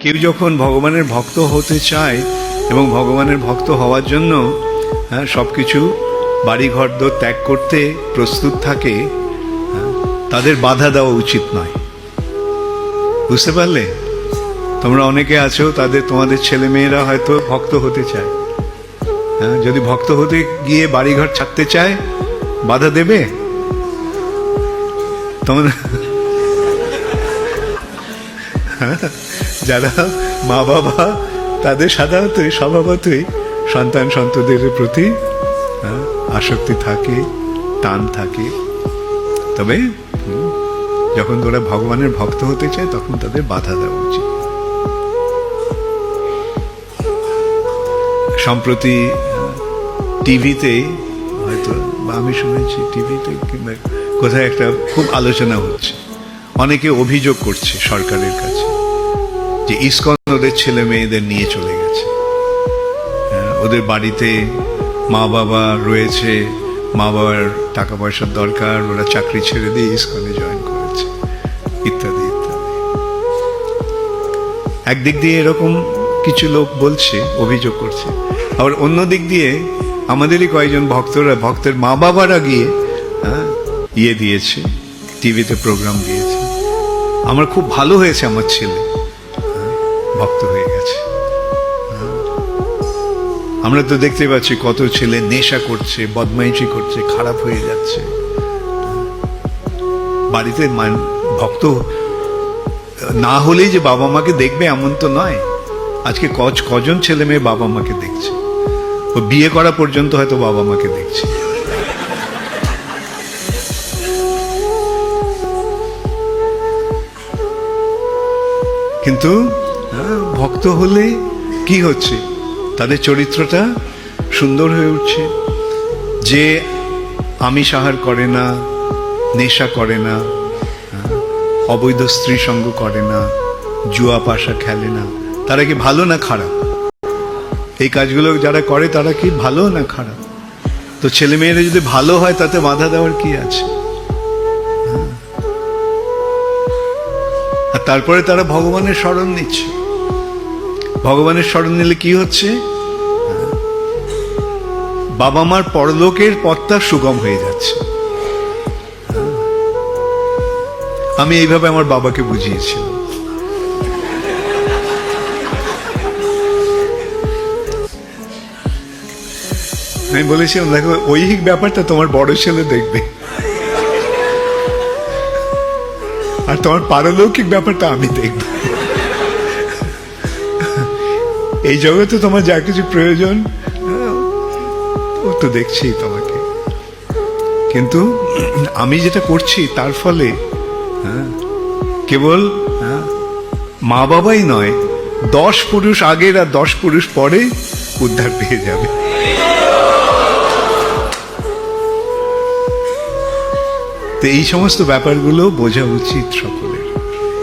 কেউ যখন ভগবানের ভক্ত হতে চায় এবং ভগবানের ভক্ত হওয়ার জন্য সবকিছু বাড়িঘর দোর ত্যাগ করতে প্রস্তুত থাকে, তাদের বাধা দেওয়া উচিত নয়। বুঝতে পারলে? তোমরা অনেকে আছো, তোমাদের ছেলে মেয়েরা হয়তো ভক্ত হতে চায়, যদি ভক্ত হতে গিয়ে বাড়িঘর ছাড়তে চায়, বাধা দেবে তোমরা? যারা মা বাবা, তাদের সাধারণতই স্বভাবতই সন্তান সন্ততির প্রতি আসক্তি থাকে, টান থাকে। তবে যখন তোরা ভগবানের ভক্ত হতে চায় তখন তাদের বাধা দেওয়া উচিত। সম্প্রতি টিভিতে হয়তো, বা আমি শুনেছি টিভিতে কিংবা কোথায় একটা খুব আলোচনা হচ্ছে, অনেকে অভিযোগ করছে সরকারের কাছে যে ইসকন ওদের ছেলে মেয়েদের নিয়ে চলে গেছে, ওদের বাড়িতে মা বাবা রয়েছে, মা বাবার টাকা পয়সার দরকার, ওরা চাকরি ছেড়ে দিয়ে ইসকনে জয়েন করেছে, ইত্যাদি ইত্যাদি। একদিক দিয়ে এরকম কিছু লোক বলছে, অভিযোগ করছে, আবার অন্য দিক দিয়ে আমাদেরই কয়েকজন ভক্তের মা বাবারা গিয়ে দিয়েছে, টিভিতে প্রোগ্রাম দিয়েছে। আমার খুব ভালো হয়েছে, আমার ছেলে ভক্ত হয়ে গেছে। আমরা তো দেখতে পাচ্ছি কত ছেলে নেশা করছে, বদমাইশি করছে, খারাপ হয়ে যাচ্ছে। বাড়িতে ভক্ত না হলেই যে বাবা মাকে দেখবে এমন তো নয়। আজকে কজন ছেলে মেয়ে বাবা মাকে দেখছে, ও বিয়ে করা পর্যন্ত হয়তো বাবা মাকে দেখছে। কিন্তু ভক্ত হলে কি হচ্ছে, তাদের চরিত্রটা সুন্দর হয়ে উঠছে। যে আমিষ আহার করে না, নেশা করে না, অবৈধ স্ত্রী সঙ্গ করে না, জুয়া পাশা খেলে না, তারা কি ভালো না খারাপ? এই কাজগুলো যারা করে তারা কি ভালো না খারাপ? তো ছেলে মেয়েরা যদি ভালো হয় তাতে বাধা দেওয়ার কি আছে? আর তারপরে তারা ভগবানের শরণ নিচ্ছে। ভগবানের শরণ নিলে কি হচ্ছে? বাবা মার পরলোকের পথটা সুগম হয়ে যাচ্ছে। আমি এইভাবে আমার বাবাকে বুঝিয়েছিলাম। আমি বলেছিলাম, দেখো ঐহিক ব্যাপারটা তোমার বড় ছেলে দেখবে, আর তোমার পারলৌকিক ব্যাপারটা আমি দেখব। এই জগতে তোমার যা কিছু প্রয়োজন ও তো দেখছি তোমাকে, কিন্তু আমি যেটা করছি তার ফলে কেবল মা বাবাই নয়, 10 পুরুষ আগের আর 10 পুরুষ পরে উদ্ধার পেয়ে যাবে। তো এই সমস্ত ব্যাপারগুলো বোঝা উচিত সকলের,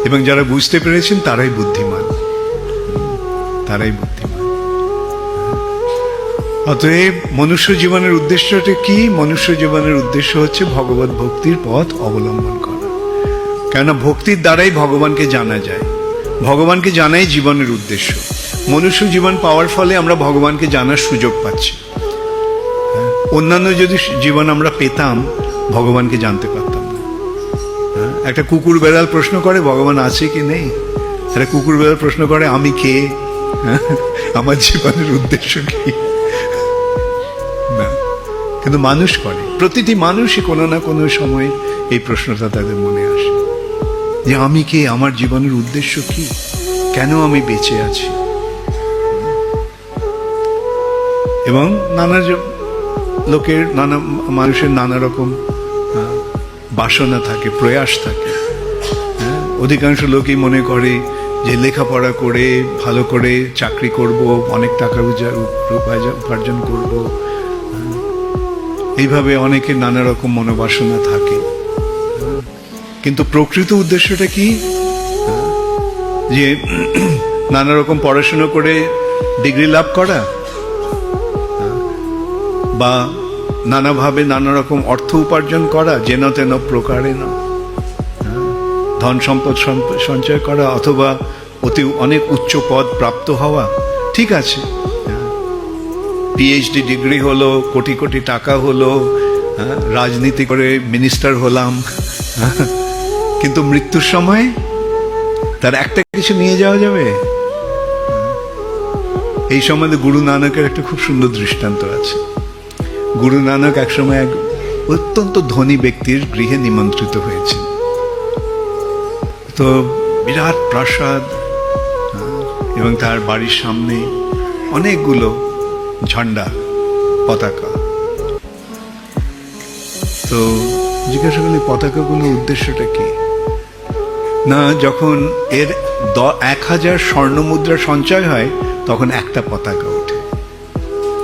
এবং যারা বুঝতে পেরেছেন তারাই বুদ্ধিমান, তারাই বুদ্ধিমান। অতএব মনুষ্য জীবনের উদ্দেশ্যটা কি? মনুষ্য জীবনের উদ্দেশ্য হচ্ছে ভগবত ভক্তির পথ অবলম্বন করা। কেননা ভক্তির দ্বারাই ভগবানকে জানা যায়, ভগবানকে জানাই জীবনের উদ্দেশ্য। মনুষ্য জীবন পাওয়ার ফলে আমরা ভগবানকে জানার সুযোগ পাচ্ছি। অন্যান্য যদি জীবন আমরা পেতাম, ভগবানকে জানতে পারতাম না। একটা কুকুর বেড়াল প্রশ্ন করে ভগবান আছে কি নেই, একটা কুকুর বেড়াল প্রশ্ন করে আমি কে, আমার জীবনের উদ্দেশ্য কি। কিন্তু মানুষ করে, প্রতিটি মানুষই কোনো না কোনো সময় এই প্রশ্নটা তাদের মনে আসে যে আমি কে, আমার জীবনের উদ্দেশ্য কি, কেন আমি বেঁচে আছি। এবং নানা লোকের, নানা মানুষের নানা রকম বাসনা থাকে, প্রয়াস থাকে। অধিকাংশ লোকই মনে করে যে লেখাপড়া করে ভালো করে চাকরি করব, অনেক টাকা উপার্জন করব, এইভাবে অনেকের নানা রকম মনোবাসনা থাকে। কিন্তু প্রকৃত উদ্দেশ্যটা কি? যে নানা রকম পড়াশোনা করে ডিগ্রি লাভ করা, বা নানাভাবে নানা রকম অর্থ উপার্জন করা, যেন তেন প্রকারে না, ধন সম্পদ সঞ্চয় করা, অথবা অনেক উচ্চ পদ প্রাপ্ত হওয়া, ঠিক আছে, পিএইচডি ডিগ্রি হলো, কোটি কোটি টাকা হলো, রাজনীতি করে মিনিস্টার হলাম, কিন্তু মৃত্যুর সময় তার একটা কিছু নিয়ে যাওয়া যাবে? এই সম্বন্ধে গুরু নানকের একটা খুব সুন্দর দৃষ্টান্ত আছে। গুরু নানক একসময় এক অত্যন্ত ধনী ব্যক্তির গৃহে নিমন্ত্রিত হয়েছে। তো বিরাট প্রাসাদ, এবং তার বাড়ির সামনে অনেকগুলো ঝান্ডা, পতাকা। তো জিজ্ঞাসা করলি পতাকাগুলোর উদ্দেশ্যটা কি? না, যখন এর 1000 স্বর্ণ মুদ্রা সঞ্চয় হয় তখন একটা পতাকা ওঠে।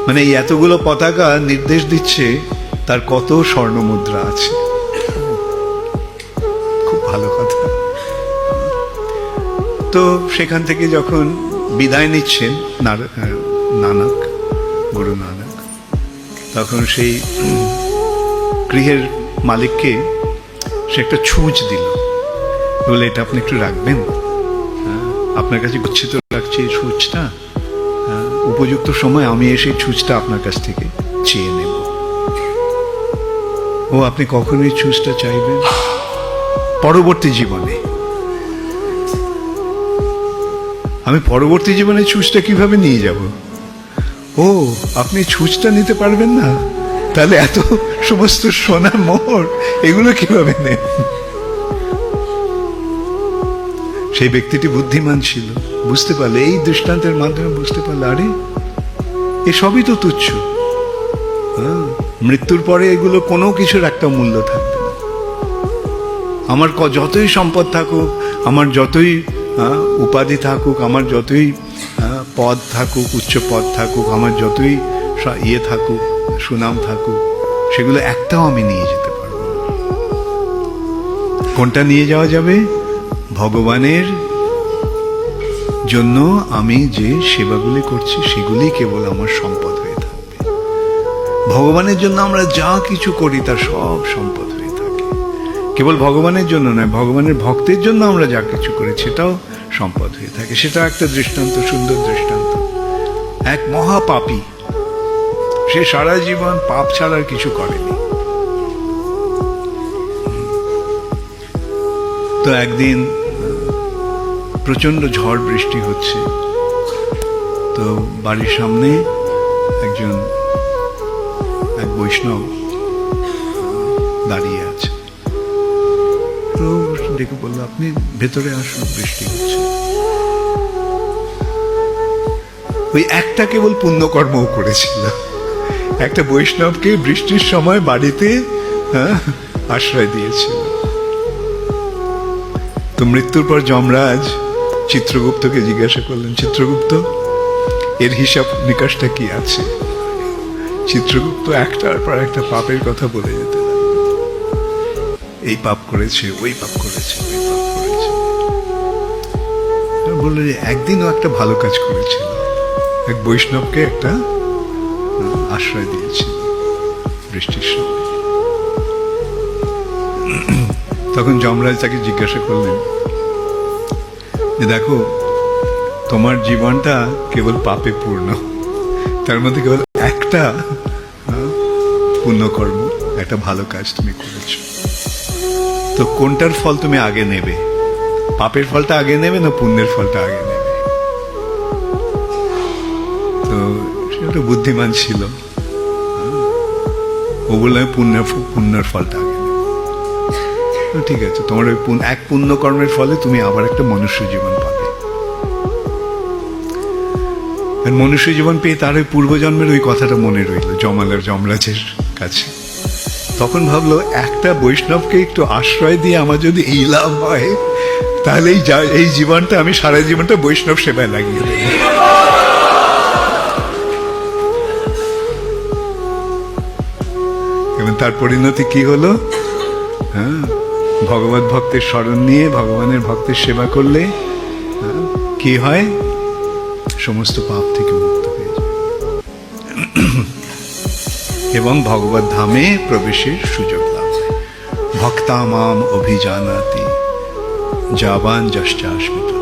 মানে এই এতগুলো পতাকা নির্দেশ দিচ্ছে তার কত স্বর্ণ মুদ্রা আছে। খুব ভালো কথা। তো সেখান থেকে যখন বিদায় নিচ্ছেন নানক, গুরু নানক, তখন সেই গৃহের মালিককে সে একটা ছুঁচ দিল, বলে এটা আপনি একটু রাখবেন, আপনার কাছে গচ্ছিত রাখছি এই ছুঁচটা, উপযুক্ত সময় আমি এসে ছুঁচটা আপনার কাছ থেকে চেয়ে নেব। ও, আপনি কখন এই ছুঁচটা চাইবেন? পরবর্তী জীবনে। আমি পরবর্তী জীবনে ছুঁচটা কিভাবে নিয়ে যাব? ও, আপনি ছুঁচটা নিতে পারবেন না, তাহলে এত সমস্ত সোনার মোহর এগুলো কিভাবে নেন? সেই ব্যক্তিটি বুদ্ধিমান ছিল, বুঝতে পারলে, এই দৃষ্টান্তের মাধ্যমে বুঝতে পারলে, আরে এসবই তো তুচ্ছ। মৃত্যুর পরে এগুলো কোনো কিছুর একটা মূল্য থাকবে না। আমার যতই সম্পদ থাকুক, আমার যতই উপাধি থাকুক, আমার যতই পদ থাকুক, উচ্চ পদ থাকুক, আমার যতই ইয়ে থাকুক, সুনাম থাকুক, সেগুলো একটাও আমি নিয়ে যেতে পারবো না। কোনটা নিয়ে যাওয়া যাবে? ভগবানের জন্য আমি যে সেবাগুলি করছি সেগুলি কেবল আমার সম্পদ হয়ে থাকবে। ভগবানের জন্য আমরা যা কিছু করি তার সব সম্পদ হয়ে থাকে। কেবল ভগবানের জন্য নয়, ভগবানের ভক্তের জন্য আমরা যা কিছু করি সেটাও সম্পদ হয়ে থাকে। সেটা একটা দৃষ্টান্ত, সুন্দর দৃষ্টান্ত। এক মহাপাপী, সে সারা জীবন পাপ ছাড়ার কিছু করেনি। তো একদিন প্রচন্ড ঝড় বৃষ্টি হচ্ছে, তো বাড়ির সামনে এক বৈষ্ণব দাঁড়িয়ে আছে। তো ডেকে বললো, আপনি ভেতরে আসুন, বৃষ্টি হচ্ছে। ওই একটা কেবল পুণ্যকর্মও করেছিল, একটা বৈষ্ণবকে বৃষ্টির সময় বাড়িতে আশ্রয় দিয়েছিল। তো মৃত্যুর পর যমরাজ চিত্রগুপ্তকে জিজ্ঞাসা করলেন, চিত্রগুপ্ত, এর হিসাব নিকাশটা কি আছে? চিত্রগুপ্ত একটার পর একটা পাপের কথা বলে যেতে লাগলো। এই পাপ করেছে, ওই পাপ করেছে, ওই পাপ করেছে। বললো যে একদিনও একটা ভালো কাজ করেছিল, এক বৈষ্ণবকে একটা আশ্রয় দিয়েছিল বৃষ্টির সময়। তখন যমরাজ তাকে জিজ্ঞাসা করলেন যে, দেখো, তোমার জীবনটা কেবল পাপে পূর্ণ, তার মধ্যে কেবল একটা পুণ্যকর্ম, একটা ভালো কাজ তুমি করেছ। তো কোনটার ফল তুমি আগে নেবে? পাপের ফলটা আগে নেবে না পুণ্যের ফলটা আগে নেবে? তো সে একটা বুদ্ধিমান ছিল, ও বললাম পুণ্যের ফলটা আগে নেবে। ঠিক আছে, তোমার ওই এক পুণ্যকর্মের ফলে তুমি আবার একটা মনুষ্য জীবন পাবে। মনুষ্য জীবন পেয়ে তার ওই পূর্বজন্মের ওই কথাটা মনে রইল যমরাজের কাছে। তখন ভাবলো, একটা বৈষ্ণবকে একটু আশ্রয় দিয়ে আমার যদি এই লাভ হয়, তাহলে এই জীবনটা আমি সারা জীবনটা বৈষ্ণব সেবায় লাগিয়ে দেব। এবং তার পরিণতি কি হলো? ভগবত ভক্তের স্মরণ নিয়ে ভগবানের ভক্তের সেবা করলে কি হয়? সমস্ত পাপ থেকে মুক্ত হয়ে যায় এবং ভগবত ধামে প্রবেশের সুযোগ লাভ হয়। ভক্তা মাম অভিজানাতি যাবান যশ্চাস্মিতা।